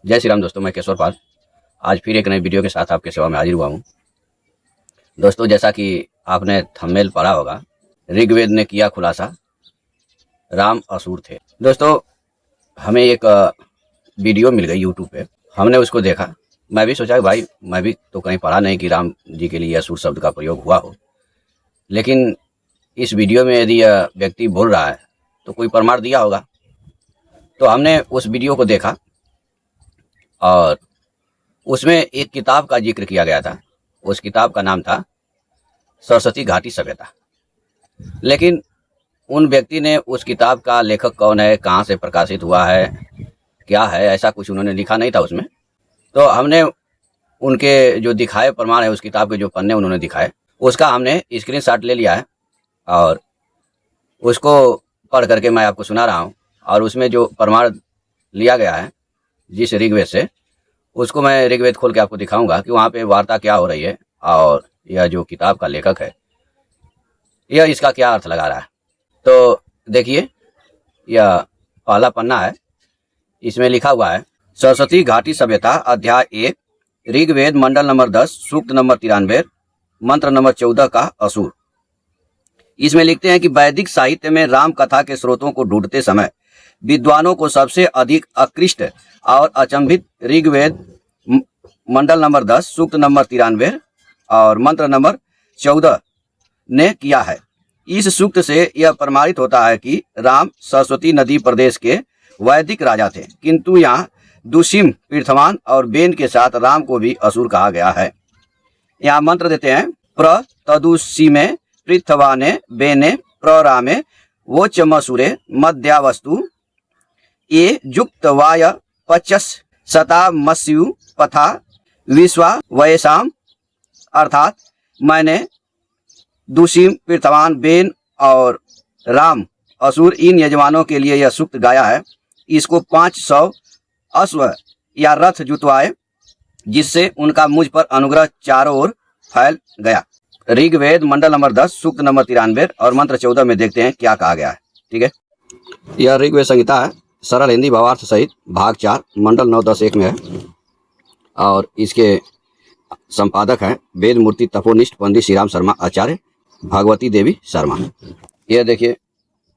जय श्री राम दोस्तों, मैं केशवर पाल आज फिर एक नई वीडियो के साथ आपके सेवा में हाजिर हुआ हूँ। दोस्तों, जैसा कि आपने थंबनेल पढ़ा होगा, ऋग्वेद ने किया खुलासा, राम असुर थे। दोस्तों, हमें एक वीडियो मिल गई यूट्यूब पे, हमने उसको देखा। मैं भी सोचा कि भाई मैं भी तो कहीं पढ़ा नहीं कि राम जी के लिए असुर शब्द का प्रयोग हुआ हो, लेकिन इस वीडियो में यदि यह व्यक्ति बोल रहा है तो कोई प्रमाण दिया होगा। तो हमने उस वीडियो को देखा और उसमें एक किताब का जिक्र किया गया था। उस किताब का नाम था सरस्वती घाटी सभ्यता। लेकिन उन व्यक्ति ने उस किताब का लेखक कौन है, कहाँ से प्रकाशित हुआ है, क्या है, ऐसा कुछ उन्होंने लिखा नहीं था उसमें। तो हमने उनके जो दिखाए प्रमाण है, उस किताब के जो पन्ने उन्होंने दिखाए, उसका हमने स्क्रीनशॉट ले लिया है और उसको पढ़ करके मैं आपको सुना रहा हूँ। और उसमें जो प्रमाण लिया गया है जिस ऋग्वेद से, उसको मैं ऋग्वेद खोल के आपको दिखाऊंगा कि वहाँ पे वार्ता क्या हो रही है और यह जो किताब का लेखक है यह इसका क्या अर्थ लगा रहा है। तो देखिए, यह पहला पन्ना है, इसमें लिखा हुआ है सरस्वती घाटी सभ्यता अध्याय 1 ऋग्वेद मंडल नंबर 10 सूक्त नंबर 93 मंत्र नंबर 14 का असुर। इसमें लिखते हैं कि वैदिक साहित्य में राम कथा के स्रोतों को ढूंढते समय विद्वानों को सबसे अधिक आकृष्ट और अचंभित ऋग्वेद मंडल नंबर 10 सूक्त नंबर 93 और मंत्र नंबर 14 ने किया है। इस सूक्त से यह प्रमाणित होता है कि राम सरस्वती नदी प्रदेश के वैदिक राजा थे, किंतु यहाँ दुशिम, पृथवान और बेन के साथ राम को भी असुर कहा गया है। यहाँ मंत्र देते हैं, प्र तदुशिमे पृथवाने बेने प्ररामे वोचमसुरे मध्यावस्तु ये जुक्त वाय पचस शतामस्यु पथा विश्वा वयसाम। अर्थात मैंने दुशिम, पृथवान, बेन और राम असुर इन यजमानों के लिए यह सूक्त गाया है। इसको 500 अश्व या रथ जुतवाए, जिससे उनका मुझ पर अनुग्रह चारों ओर फैल गया। ऋग्वेद मंडल नंबर 10 सूक्त नंबर 93 और मंत्र 14 में देखते हैं क्या कहा गया है। ठीक है, यह ऋग्वेद संहिता है, सरल हिंदी भावार्थ सहित भाग 4 मंडल 9, 10, 1 में है और इसके संपादक हैं वेद मूर्ति तपोनिष्ठ पंडित श्री राम शर्मा आचार्य, भगवती देवी शर्मा। यह देखिए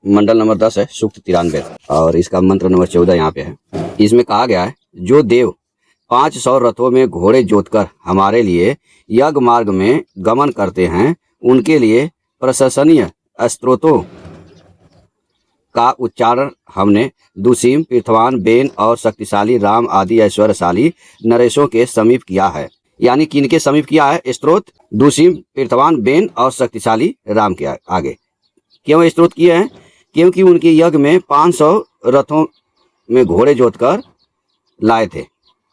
मंडल नंबर 10 है, सूक्त 93 और इसका मंत्र नंबर 14 यहाँ पे है। इसमें कहा गया है, जो देव 500 रथों में घोड़े जोतकर हमारे लिए यज्ञ मार्ग में गमन करते हैं, उनके लिए प्रशंसनीय स्तोत्रों का उच्चारण हमने दुशिम, पृथवान, बेन और शक्तिशाली राम आदि ऐश्वर्यशाली नरेशों के समीप किया है। यानी किनके समीप किया है स्त्रोत? दुशिम, पृथवान, बेन और शक्तिशाली राम के आगे। क्यों स्त्रोत किए हैं? क्योंकि उनके यज्ञ में 500 रथों में घोड़े जोतकर लाए थे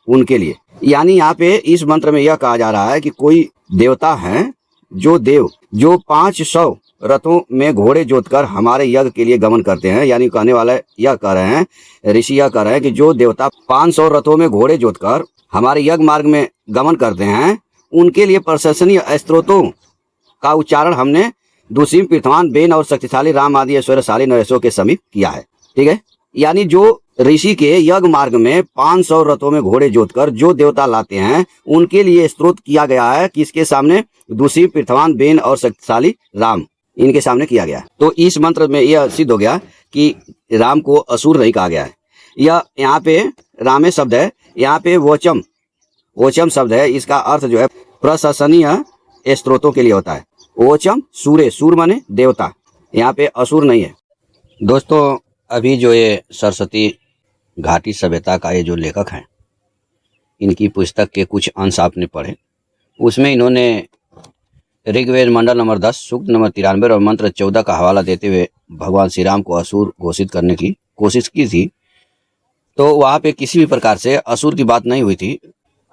उनके लिए। यानी यहाँ पे इस मंत्र में यह कहा जा रहा है कि कोई देवता हैं जो 500 रथों में घोड़े जोतकर हमारे यज्ञ के लिए गमन करते हैं। यानी कहने वाला यह कह रहे हैं, ऋषि यह कह रहे हैं कि जो देवता 500 रथों में घोड़े जोतकर हमारे यज्ञ मार्ग में गमन करते हैं, उनके लिए प्रशंसनीय स्तोत्रों का उच्चारण हमने दुशिम, पृथवान, बेन और शक्तिशाली राम आदि ऐश्वर्यशाली नरेशों के समीप किया है। ठीक है, यानी जो ऋषि के यज्ञ मार्ग में 500 रथों में घोड़े जोतकर जो देवता लाते हैं, उनके लिए स्तोत्र किया गया है। किसके सामने? दुशिम, पृथवान, बेन और शक्तिशाली राम, इनके सामने किया गया। तो इस मंत्र में यह सिद्ध हो गया कि राम को असुर नहीं कहा गया है। यह यहाँ पे रामे शब्द है, यहाँ पे वोचम शब्द है। इसका अर्थ जो है प्रशंसनीय स्तोत्रों के लिए होता है। वोचम सूर्य, सूर माने देवता, यहाँ पे असुर नहीं है। दोस्तों, अभी जो ये सरस्वती घाटी सभ्यता का ये जो लेखक हैं, इनकी पुस्तक के कुछ अंश आपने पढ़े, उसमें इन्होंने ऋग्वेद मंडल नंबर 10 सूक्त नंबर 93 और मंत्र 14 का हवाला देते हुए भगवान श्री राम को असुर घोषित करने की कोशिश की थी। तो वहाँ पे किसी भी प्रकार से असुर की बात नहीं हुई थी।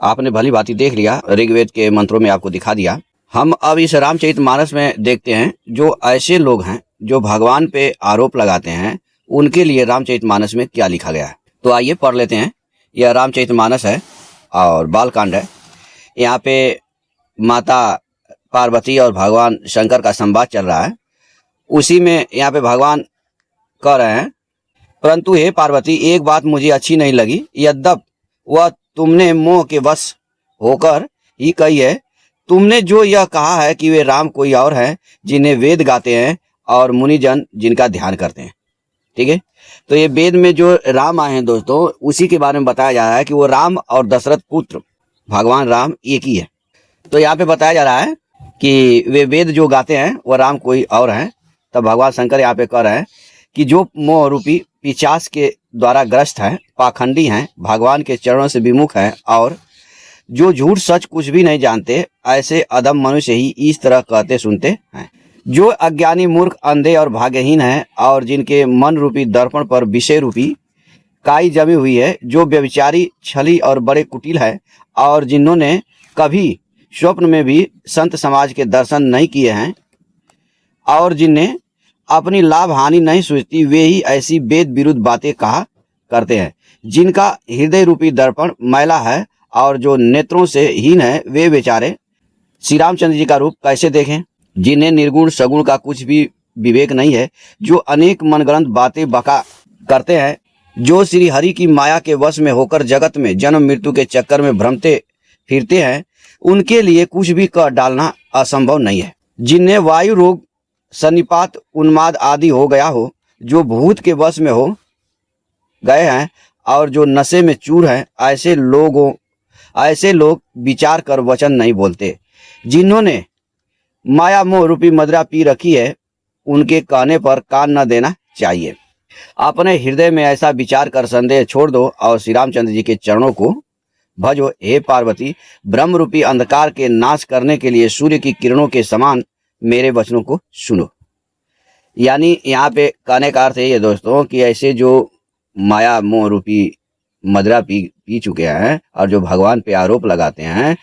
आपने भली भांति देख लिया, ऋग्वेद के मंत्रों में आपको दिखा दिया। हम अब इस रामचरितमानस में देखते हैं, जो ऐसे लोग हैं जो भगवान पे आरोप लगाते हैं, उनके लिए रामचरितमानस में क्या लिखा गया है। तो आइए पढ़ लेते हैं। यह रामचरितमानस है और बालकांड है। यहाँ पे माता पार्वती और भगवान शंकर का संवाद चल रहा है। उसी में यहाँ पे भगवान कह रहे हैं, परंतु हे पार्वती, एक बात मुझे अच्छी नहीं लगी, यद्यप वह तुमने मोह के वश होकर ही कही है। तुमने जो यह कहा है कि वे राम कोई और हैं जिन्हें वेद गाते हैं और मुनिजन जिनका ध्यान करते हैं। ठीक है, तो ये वेद में जो राम आए हैं दोस्तों, उसी के बारे में बताया जा रहा है कि वो राम और दशरथ पुत्र भगवान राम एक ही है। तो यहाँ पे बताया जा रहा है कि वे वेद जो गाते हैं वह राम कोई और हैं। तब भगवान शंकर यहाँ पे कह रहे हैं कि जो मोह रूपी पिशाच के द्वारा ग्रस्त हैं, पाखंडी हैं, भगवान के चरणों से विमुख हैं और जो झूठ सच कुछ भी नहीं जानते, ऐसे अधम मनुष्य ही इस तरह कहते सुनते हैं। जो अज्ञानी मूर्ख अंधे और भाग्यहीन हैं और जिनके मन रूपी दर्पण पर विषय रूपी काई जमी हुई है, जो व्यभिचारी, छली और बड़े कुटिल है और जिन्होंने कभी स्वप्न में भी संत समाज के दर्शन नहीं किए हैं और जिन्हें अपनी लाभ हानि नहीं सोचती, वे ही ऐसी वेद विरुद्ध बातें कहा करते हैं। जिनका हृदय रूपी दर्पण मैला है और जो नेत्रों से हीन है, वे बेचारे श्री रामचंद्र जी का रूप कैसे देखें। जिन्हें निर्गुण सगुण का कुछ भी विवेक नहीं है, जो अनेक मनगढ़ंत बातें बका करते हैं, जो श्री हरि की माया के वश में होकर जगत में जन्म मृत्यु के चक्कर में भ्रमते फिरते हैं, उनके लिए कुछ भी कह डालना असंभव नहीं है। जिन्हें वायु रोग, सन्निपात, उन्माद आदि हो गया हो, जो भूत के वश में हो गए हैं और जो नशे में चूर हैं, ऐसे लोग विचार कर वचन नहीं बोलते। जिन्होंने माया मोह रूपी मदिरा पी रखी है, उनके कहने पर कान न देना चाहिए। अपने हृदय में ऐसा विचार कर संदेह छोड़ दो और श्री रामचंद्र जी के चरणों को भजो। हे पार्वती, ब्रह्म रूपी अंधकार के नाश करने के लिए सूर्य की किरणों के समान मेरे वचनों को सुनो। यानी यहाँ पे कहने का अर्थ है ये दोस्तों कि ऐसे जो माया मोह रूपी मदिरा पी चुके हैं और जो भगवान पे आरोप लगाते हैं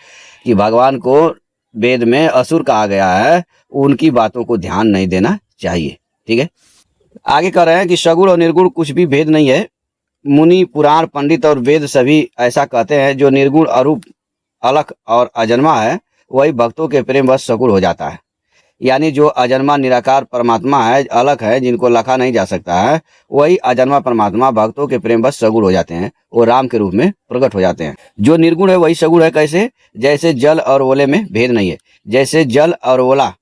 कि भगवान को वेद में असुर कहा गया है, उनकी बातों को ध्यान नहीं देना चाहिए। ठीक है, आगे कह रहे हैं कि सगुण और निर्गुण कुछ भी भेद नहीं है। मुनि, पुराण, पंडित और वेद सभी ऐसा कहते हैं। जो निर्गुण, अरूप, अलख और अजन्मा है, वही भक्तों के प्रेम वश सगुण हो जाता है। यानी जो अजन्मा निराकार परमात्मा है, अलख है, जिनको लखा नहीं जा सकता है, वही अजन्मा परमात्मा भक्तों के प्रेम बस सगुण हो जाते हैं, वो राम के रूप में प्रकट हो जाते हैं। जो निर्गुण है वही सगुण है। कैसे? जैसे जल और ओले में भेद नहीं है। जैसे जल और ओला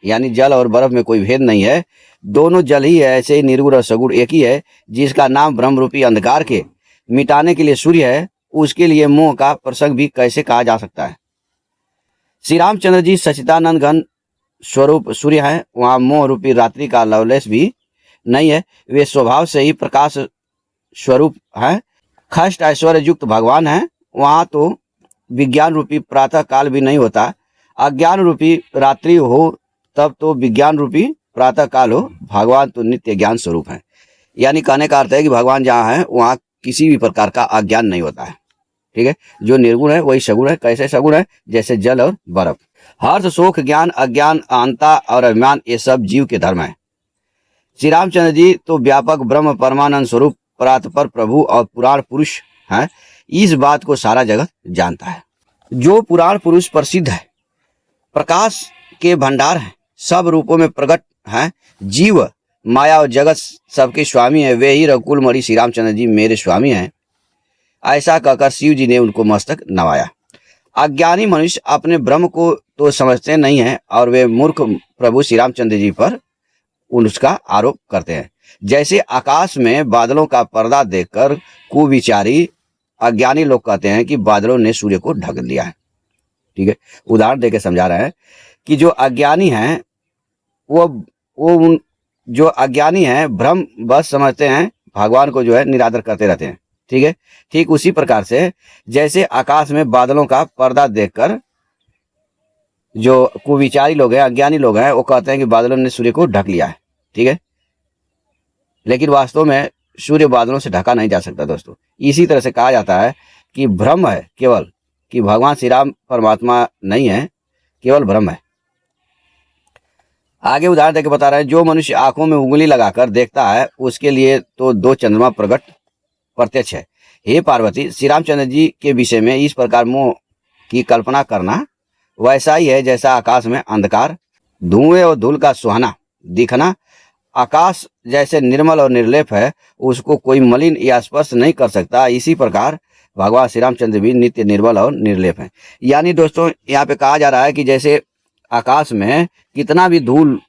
यानी जल और बर्फ में कोई भेद नहीं है, दोनों जल ही है, ऐसे ही निर्गुण और सगुण एक ही है। जिसका नाम ब्रह्म रूपी अंधकार के मिटाने के लिए सूर्य है, उसके लिए मोह का प्रसंग भी कैसे कहा जा सकता है। श्री रामचंद्र जी सच्चिदानंद घन स्वरूप सूर्य है, वहाँ मोह रूपी रात्रि का लवलेश भी नहीं है। वे स्वभाव से ही प्रकाश स्वरूप है, खष्ट ऐश्वर्य युक्त भगवान है। वहाँ तो विज्ञान रूपी प्रातः काल भी नहीं होता। अज्ञान रूपी रात्रि हो तब तो विज्ञान रूपी प्रातः काल हो। भगवान तो नित्य ज्ञान स्वरूप है। यानी कहने का अर्थ है कि भगवान जहाँ है वहाँ किसी भी प्रकार का अज्ञान नहीं होता है। ठीक है, जो निर्गुण है वही सगुण है। कैसे सगुण है? जैसे जल और बर्फ। हर्ष, शोक, ज्ञान, अज्ञान, अहंता और अभिमान, ये सब जीव के धर्म है। श्री रामचंद्र जी तो व्यापक ब्रह्म परमानंद स्वरूप परात्पर प्रभु और पुराण पुरुष हैं। इस बात को सारा जगत जानता है। जो पुराण पुरुष प्रसिद्ध है, प्रकाश के भंडार है, सब रूपों में प्रकट है, जीव माया और जगत सबके स्वामी है, वे ही रघुकुल मणि श्री रामचंद्र जी मेरे स्वामी हैं। ऐसा कहकर शिव जी ने उनको मस्तक नवाया। अज्ञानी मनुष्य अपने ब्रह्म को तो समझते नहीं है और वे मूर्ख प्रभु श्री रामचंद्र जी पर उसका आरोप करते हैं। जैसे आकाश में बादलों का पर्दा देखकर कुविचारी अज्ञानी लोग कहते हैं कि बादलों ने सूर्य को ढक लिया है। ठीक है, उदाहरण देके समझा रहे हैं कि जो अज्ञानी हैं वो जो अज्ञानी हैं भ्रम बस समझते हैं, भगवान को जो है निरादर करते रहते हैं। ठीक है, ठीक उसी प्रकार से जैसे आकाश में बादलों का पर्दा देखकर जो कुविचारी लोग हैं, अज्ञानी लोग हैं, वो कहते हैं कि बादलों ने सूर्य को ढक लिया है। ठीक है, लेकिन वास्तव में सूर्य बादलों से ढका नहीं जा सकता दोस्तों। इसी तरह से कहा जाता है कि भ्रम है केवल, कि भगवान श्री राम परमात्मा नहीं है, केवल भ्रम है। आगे उदाहरण देकर बता रहे हैं, जो मनुष्य आंखों में उंगली लगाकर देखता है, उसके लिए तो दो चंद्रमा प्रत्यक्ष है। हे पार्वती, श्री रामचंद्र जी के विषय में इस प्रकार मोह की कल्पना करना वैसा ही है जैसा आकाश में अंधकार, धुएं और धूल का सुहाना दिखना। आकाश जैसे निर्मल और निर्लेप है, उसको कोई मलिन या स्पर्श नहीं कर सकता। इसी प्रकार भगवान श्री रामचंद्र भी नित्य निर्मल और निर्लेप हैं। यानी दोस्तों यहाँ पे कहा जा रहा है कि जैसे आकाश में कितना भी धूल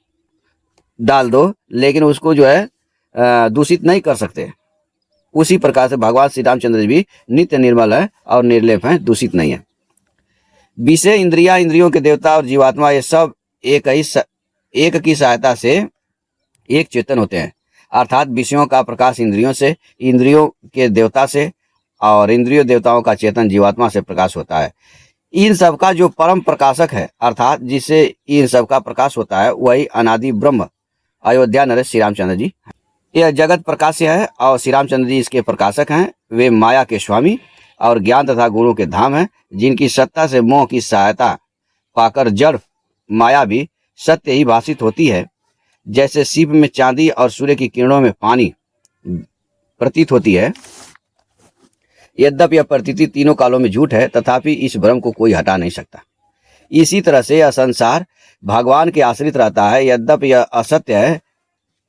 डाल दो लेकिन उसको जो है दूषित नहीं कर सकते, उसी प्रकार से भगवान श्री रामचंद्र भी नित्य निर्मल है और निर्लेप हैं, दूषित नहीं है। विषय इंद्रिया, इंद्रियों के देवता और जीवात्मा ये सब एक की सहायता से एक चेतन होते हैं। अर्थात विषयों का प्रकाश इंद्रियों से, इंद्रियों के देवता से और इंद्रियों देवताओं का चेतन जीवात्मा से प्रकाश होता है। इन सब का जो परम प्रकाशक है अर्थात जिससे इन सब का प्रकाश होता है वही अनादि ब्रह्म अयोध्या नरेश श्री रामचंद्र जी। यह जगत प्रकाश्य है और श्री रामचंद्र जी इसके प्रकाशक हैं। वे माया के स्वामी और ज्ञान तथा गुणों के धाम हैं, जिनकी सत्ता से मोह की सहायता पाकर जड़ माया भी सत्य ही भाषित होती है। जैसे शिव में चांदी और सूर्य की किरणों में पानी प्रतीत होती है। यद्यपि यह प्रतीति तीनों कालों में झूठ है, तथापि इस भ्रम को कोई हटा नहीं सकता। इसी तरह से यह संसार भगवान के आश्रित रहता है। यद्यपि यह असत्य है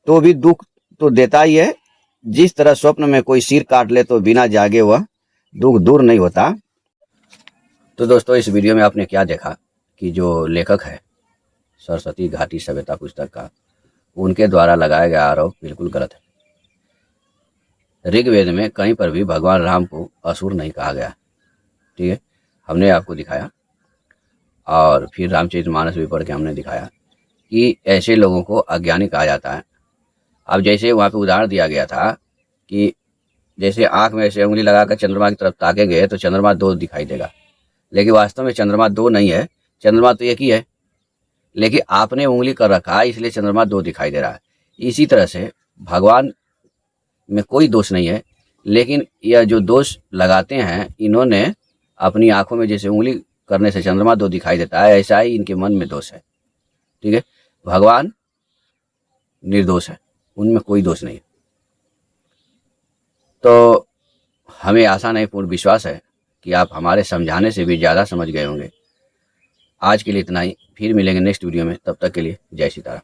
तो भी दुख तो देता ही है। जिस तरह स्वप्न में कोई सिर काट ले तो बिना जागे वह दुख दूर नहीं होता। तो दोस्तों इस वीडियो में आपने क्या देखा कि जो लेखक है सरस्वती घाटी सभ्यता पुस्तक का, उनके द्वारा लगाया गया आरोप बिल्कुल गलत है। ऋग्वेद में कहीं पर भी भगवान राम को असुर नहीं कहा गया। ठीक है, हमने आपको दिखाया और फिर रामचरितमानस भी पढ़ के हमने दिखाया कि ऐसे लोगों को अज्ञानी कहा जाता है। अब जैसे वहाँ पे उदाहरण दिया गया था कि जैसे आँख में ऐसे उंगली लगाकर चंद्रमा की तरफ ताकेंगे तो चंद्रमा दो दिखाई देगा, लेकिन वास्तव में चंद्रमा दो नहीं है, चंद्रमा तो एक ही है, लेकिन आपने उंगली कर रखा है इसलिए चंद्रमा दो दिखाई दे रहा है। इसी तरह से भगवान में कोई दोष नहीं है, लेकिन यह जो दोष लगाते हैं इन्होंने अपनी आंखों में जैसे उंगली करने से चंद्रमा दो दिखाई देता है, ऐसा ही इनके मन में दोष है। ठीक है, भगवान निर्दोष है, उनमें कोई दोष नहीं है। तो हमें आशा नहीं पूर्ण विश्वास है कि आप हमारे समझाने से भी ज़्यादा समझ गए होंगे। आज के लिए इतना ही, फिर मिलेंगे नेक्स्ट वीडियो में। तब तक के लिए जय सीताराम।